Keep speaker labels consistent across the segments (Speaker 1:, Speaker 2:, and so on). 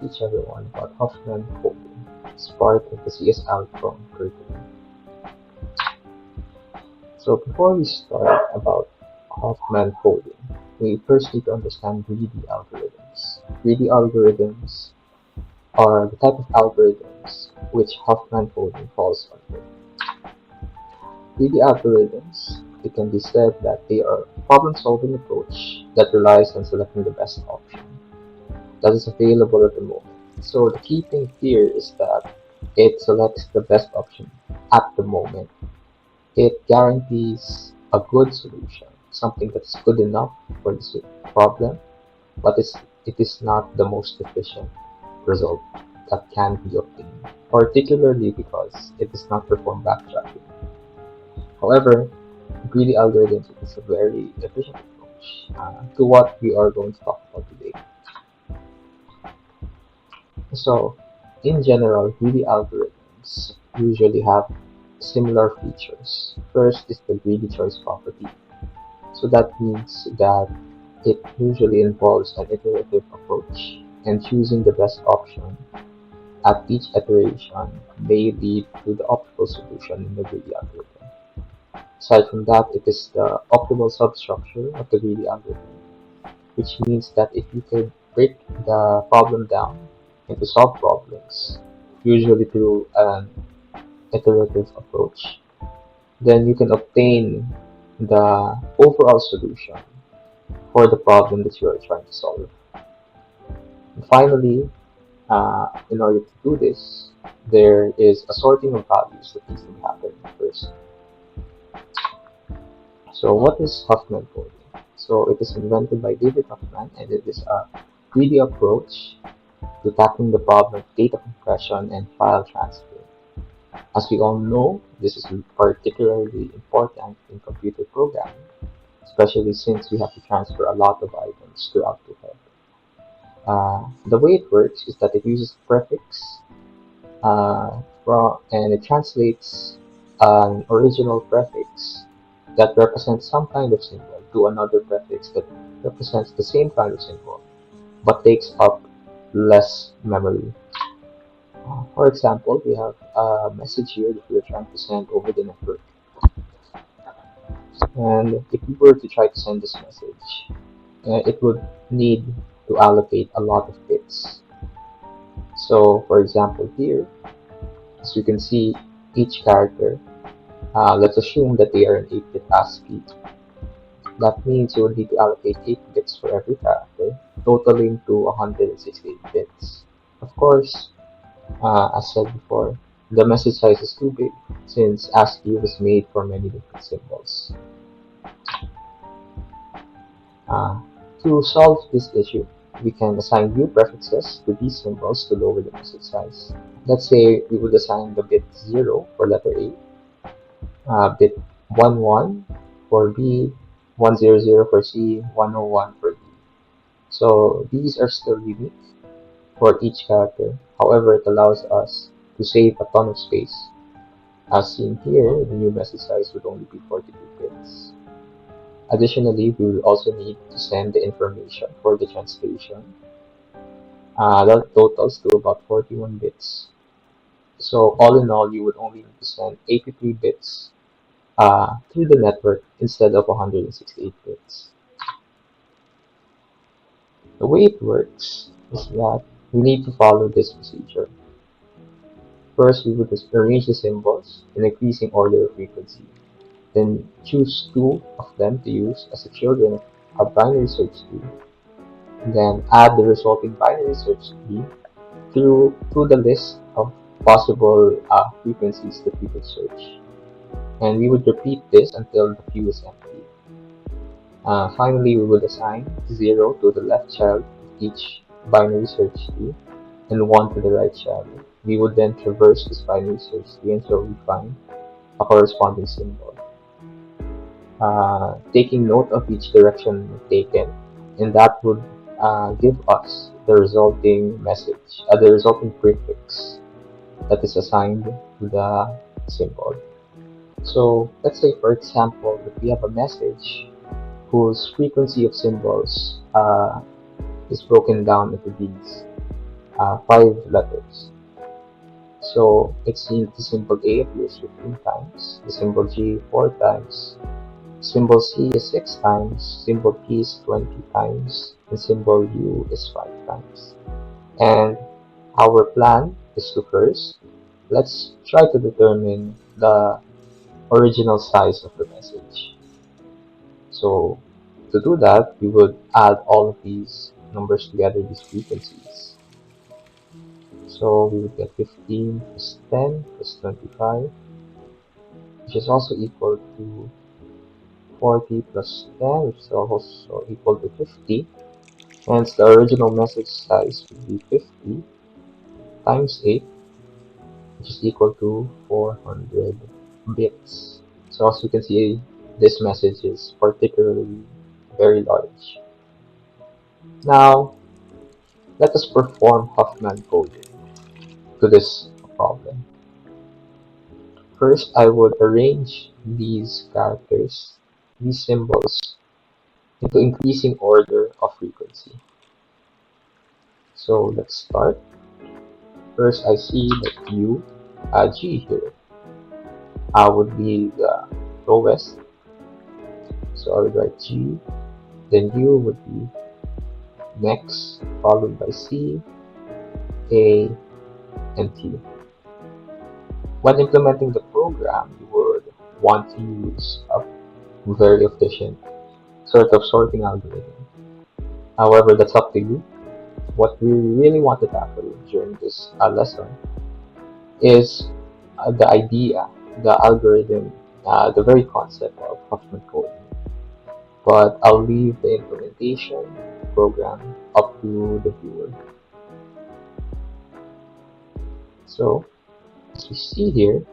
Speaker 1: teach everyone about Huffman coding as part of the CSAGLCM curriculum. So before we start about Huffman coding, we first need to understand greedy algorithms. Greedy algorithms are the type of algorithms which Huffman coding falls under. Greedy algorithms, it can be said that they are a problem-solving approach that relies on selecting the best option that is available at the moment. So the key thing here is that it selects the best option at the moment. It guarantees a good solution, something that's good enough for the problem, but it is not the most efficient result that can be obtained, particularly because it does not perform backtracking. However, greedy algorithms is a very efficient approach to what we are going to talk about today. So, in general, greedy algorithms usually have similar features. First is the greedy choice property. So that means that it usually involves an iterative approach, and choosing the best option at each iteration may lead to the optimal solution in the greedy algorithm. Aside from that, it is the optimal substructure of the greedy algorithm, which means that if you could break the problem down into sub-problems, usually through an iterative approach, then you can obtain the overall solution for the problem that you are trying to solve. And finally, in order to do this, there is a sorting of values that needs to happen first. So what is Huffman coding? So it is invented by David Huffman, and it is a greedy approach to tackling the problem of data compression and file transfer. As we all know, this is particularly important in computer programming, especially since we have to transfer a lot of items throughout the web. The way it works is that it uses prefix and it translates an original prefix that represents some kind of symbol to another prefix that represents the same kind of symbol but takes up less memory. For example, we have a message here that we're trying to send over the network. And if we were to try to send this message, it would need to allocate a lot of bits. So, for example, here, as you can see, each character, let's assume that they are an 8-bit ASCII. That means you would need to allocate 8 bits for every character, totaling to 168 bits. Of course, as said before, the message size is too big since ASCII was made for many different symbols. To solve this issue, we can assign new prefixes to these symbols to lower the message size. Let's say we would assign the bit 0 for letter A, bit 11 for B, 100 for C, 101 for D. So these are still unique for each character. However, it allows us to save a ton of space. As seen here, the new message size would only be 42 bits. Additionally, we will also need to send the information for the translation. That totals to about 41 bits. So all in all, you would only need to send 83 bits through the network instead of 168 bits. The way it works is that we need to follow this procedure. First, we would arrange the symbols in increasing order of frequency. Then choose 2 of them to use as the children of a binary search tree. Then add the resulting binary search tree to the list of possible frequencies that we could search. And we would repeat this until the queue is empty. Finally, we would assign 0 to the left child of each binary search tree and 1 to the right child. We would then traverse this binary search tree until we find a corresponding symbol. Taking note of each direction taken, and that would give us the resulting message, the resulting prefix that is assigned to the symbol. So let's say, for example, that we have a message whose frequency of symbols is broken down into these. five letters. So it's the symbol A appears 15 times, the symbol G 4 times, symbol C is 6 times, symbol P is 20 times, and symbol U is 5 times. And our plan is to first, let's try to determine the original size of the message. So to do that, we would add all of these numbers together, these frequencies. So we would get 15 plus 10 plus 25, which is also equal to 40 plus 10, which is also equal to 50. Hence, the original message size would be 50 times 8, which is equal to 400 bits. So as you can see, this message is particularly very large. Now, let us perform Huffman coding to this problem. First, I would arrange these characters, these symbols, into increasing order of frequency. So let's start. First, I see that G here would be the lowest. So I would write G, then U would be next, followed by C, A, and T. When implementing the program, you would want to use a very efficient sort of sorting algorithm. However, that's up to you. What we really want to tackle during this lesson is the idea, the algorithm, the very concept of Huffman coding. But I'll leave the implementation program up to the viewer. So, as we see here,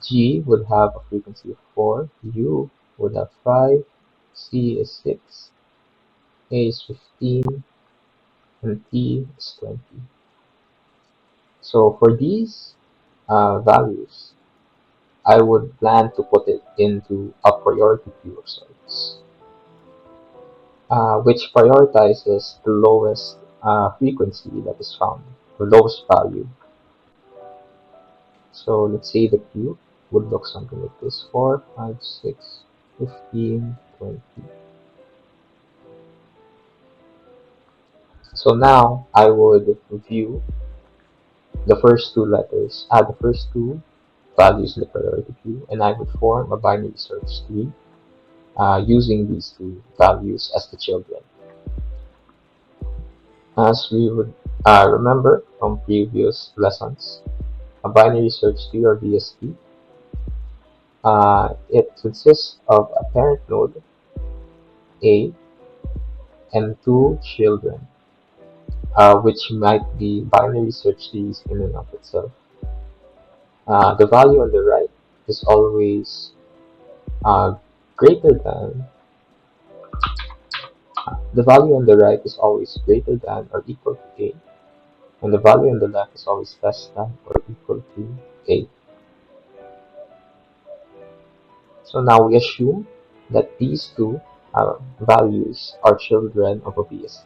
Speaker 1: G would have a frequency of 4, U would have 5, C is 6, A is 15, and T is 20. So for these values, I would plan to put it into a priority queue of sorts, which prioritizes the lowest frequency that is found, the lowest value. So let's say the queue would look something like this: 4, 5, 6, 15, 20. So now I would view the first two letters, add the first two values in the priority queue, and I would form a binary search tree using these two values as the children. As we would remember from previous lessons, a binary search tree or BST, it consists of a parent node, A, and two children, which might be binary search trees in and of itself. The value on the right is always uh, greater than the value on the right is always greater than or equal to A, and the value on the left is always less than or equal to A. So now we assume that these two values are children of a BST.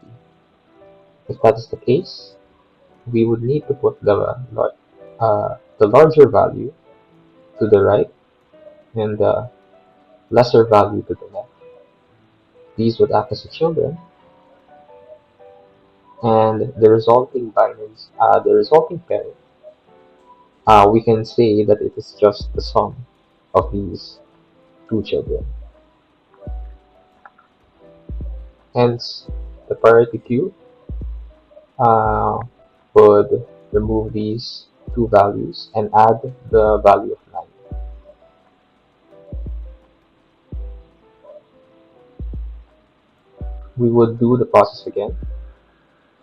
Speaker 1: If that is the case, we would need to put the larger value to the right and the lesser value to the left. These would act as the children, and the resulting the resulting pair, we can say that it is just the sum of these two children. Hence, the priority queue uh, would remove these two values and add the value of 9. We would do the process again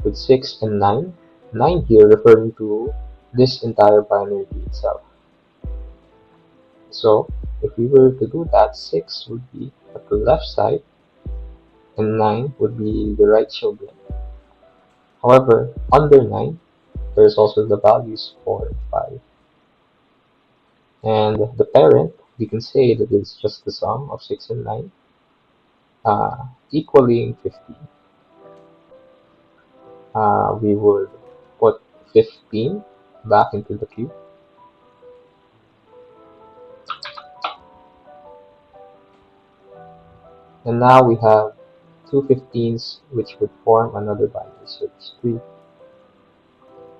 Speaker 1: with 6 and 9. 9 here referring to this entire binary itself. So if we were to do that, 6 would be at the left side and 9 would be the right children. However, under 9, there's also the values 4 and 5. And the parent, we can say that it's just the sum of 6 and 9, equaling 15. we would put 15 back into the queue. And now we have two 15s, which would form another binary search tree.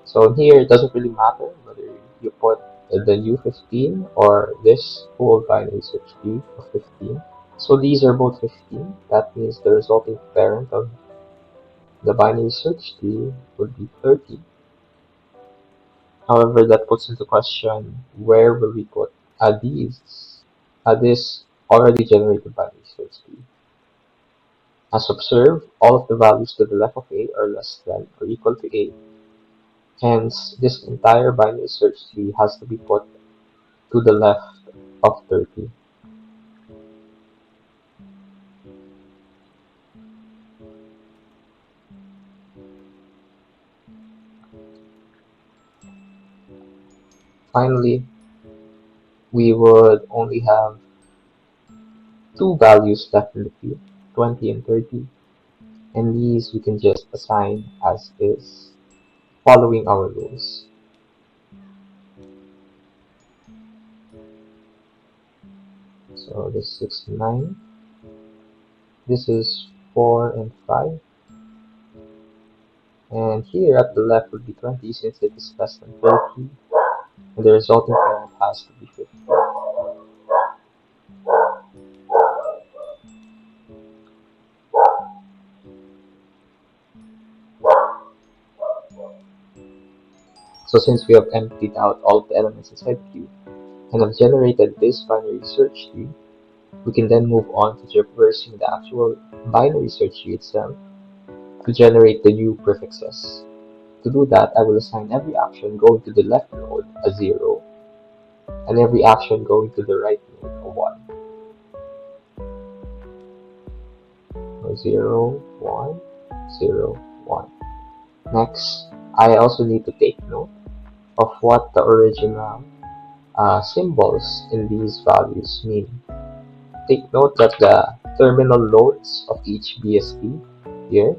Speaker 1: So here it doesn't really matter whether you put the new 15 or this whole binary search tree of 15. So these are both 15. That means the resulting parent of the binary search tree would be 30. However, that puts into question where will we put this already generated binary search tree. As observed, all of the values to the left of A are less than or equal to A. Hence, this entire binary search tree has to be put to the left of 30. Finally, we would only have two values left in the queue, 20 and 30, and these we can just assign as is, following our rules. So this is 69, this is 4 and 5, and here at the left would be 20 since it is less than 30, and the resulting parent has to be 50. So since we have emptied out all of the elements inside the queue and have generated this binary search tree, we can then move on to traversing the actual binary search tree itself to generate the new prefixes. To do that, I will assign every action going to the left node a 0 and every action going to the right node a 1. So 0, 1, 0, 1. Next, I also need to take note of what the original symbols in these values mean. Take note that the terminal nodes of each BSP here,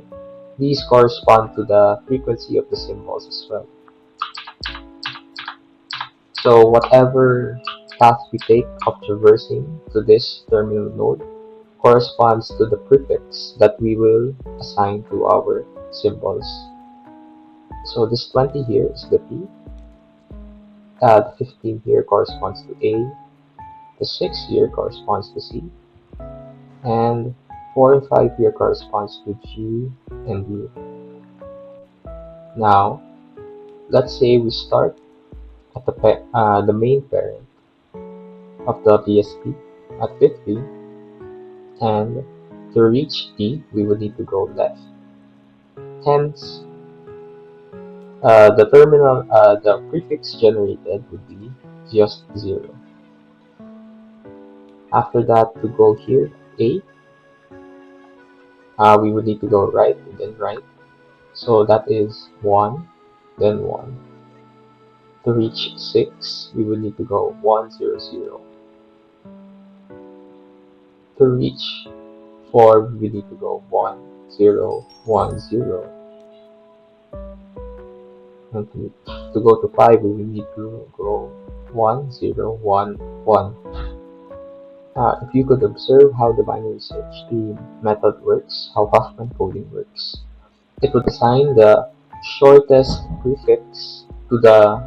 Speaker 1: these correspond to the frequency of the symbols as well. So whatever path we take of traversing to this terminal node corresponds to the prefix that we will assign to our symbols. So this 20 here is the P, the 15 here corresponds to A, the 6 here corresponds to C, and 4 and 5 here corresponds to G and D. Now, let's say we start at the main parent of the BSP at 50, and to reach D, we would need to go left. Hence, the prefix generated would be just 0. After that, to go here, A, we would need to go right and then right. So that is 1, then 1. To reach 6, we would need to go 1, 0, 0. To reach 4, we need to go 1, 0, 1, 0. And to go to 5, we will need to go 1, 0, 1, 1. If you could observe how the binary search tree method works, how Huffman coding works, it would assign the shortest prefix to the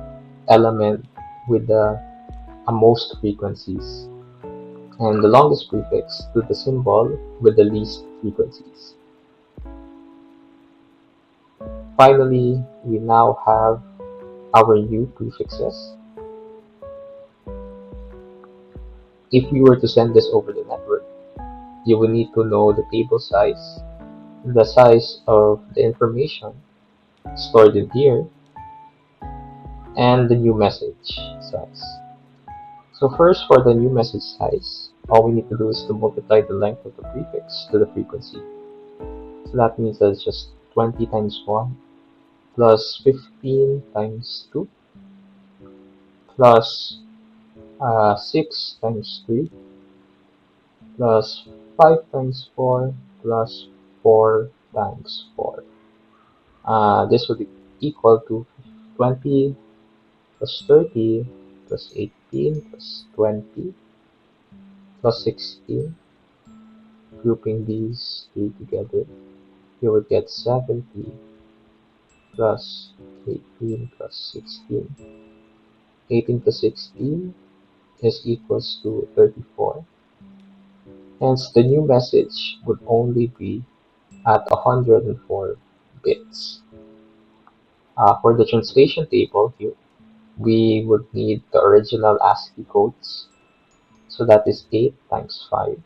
Speaker 1: element with the most frequencies, and the longest prefix to the symbol with the least frequencies. Finally, we now have our new prefixes. If you were to send this over the network, you will need to know the table size, the size of the information stored in here, and the new message size. So first, for the new message size, all we need to do is to multiply the length of the prefix to the frequency. So that means that's just 20 times 1 plus 15 times 2 plus 6 times 3 plus 5 times 4 plus 4 times 4. This would be equal to 20 plus 30 plus 18 plus 20 plus 16. Grouping these three together, you would get 70 plus 18 plus 16. 18 plus 16 is equals to 34. Hence, the new message would only be at 104 bits. For the translation table here, we would need the original ASCII codes. So that is 8 times 5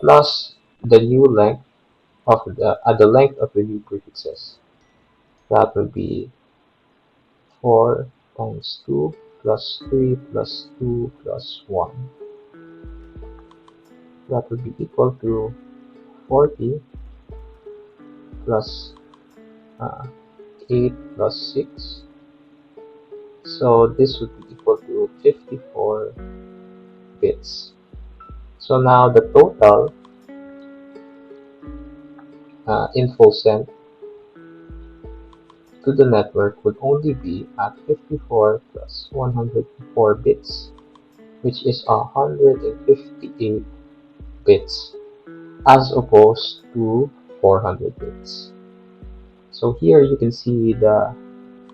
Speaker 1: plus the new length of the length of the new prefixes. That would be 4 times 2 plus 3 plus 2 plus 1. That would be equal to 40 plus uh, 8 plus 6. So this would be equal to 54 bits. So now the total info sent to the network would only be at 54 plus 104 bits, which is 158 bits, as opposed to 400 bits. So here you can see the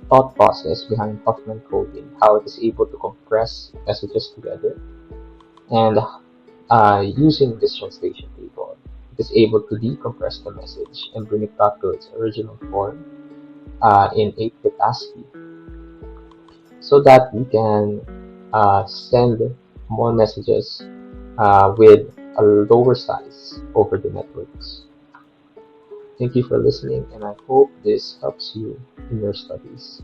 Speaker 1: thought process behind Huffman coding, how it is able to compress messages together, and using this translation table, it is able to decompress the message and bring it back to its original form in 8-bit ASCII, so that we can send more messages with a lower size over the networks. Thank you for listening, and I hope this helps you in your studies.